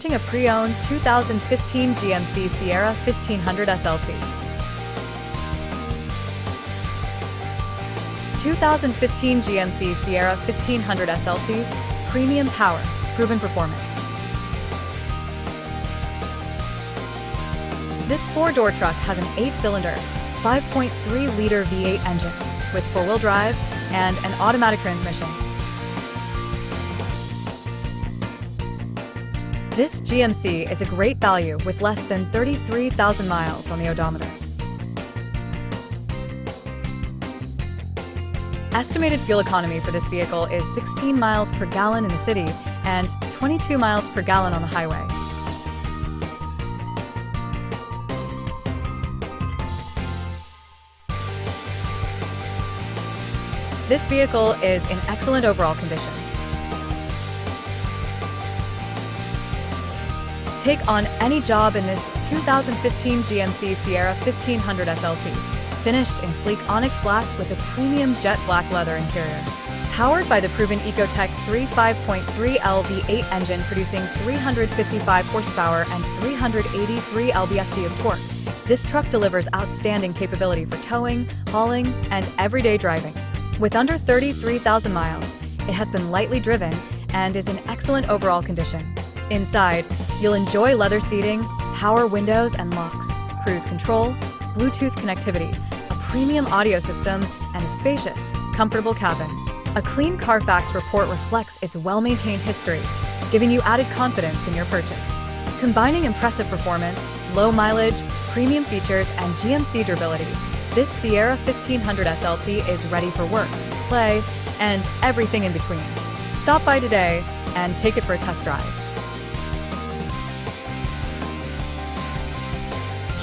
A pre-owned 2015 GMC Sierra 1500 SLT. 2015 GMC Sierra 1500 SLT, premium power, proven performance. This four-door truck has an 8-cylinder, 5.3-liter V8 engine with four-wheel drive and an automatic transmission. This GMC is a great value with less than 33,000 miles on the odometer. Estimated fuel economy for this vehicle is 16 miles per gallon in the city and 22 miles per gallon on the highway. This vehicle is in excellent overall condition. Take on any job in this 2015 GMC Sierra 1500 SLT, finished in sleek Onyx Black with a premium jet black leather interior. Powered by the proven Ecotec 5.3L V8 engine producing 355 horsepower and 383 lb-ft of torque, this truck delivers outstanding capability for towing, hauling, and everyday driving. With under 33,000 miles, it has been lightly driven and is in excellent overall condition. Inside, you'll enjoy leather seating, power windows and locks, cruise control, Bluetooth connectivity, a premium audio system, and a spacious, comfortable cabin. A clean Carfax report reflects its well-maintained history, giving you added confidence in your purchase. Combining impressive performance, low mileage, premium features, and GMC durability, this Sierra 1500 SLT is ready for work, play, and everything in between. Stop by today and take it for a test drive.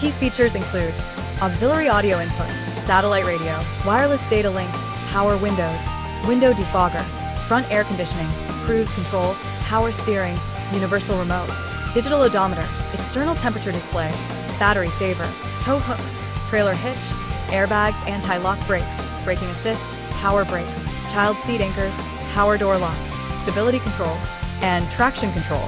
Key features include auxiliary audio input, satellite radio, wireless data link, power windows, window defogger, front air conditioning, cruise control, power steering, universal remote, digital odometer, external temperature display, battery saver, tow hooks, trailer hitch, airbags, anti-lock brakes, braking assist, power brakes, child seat anchors, power door locks, stability control, and traction control.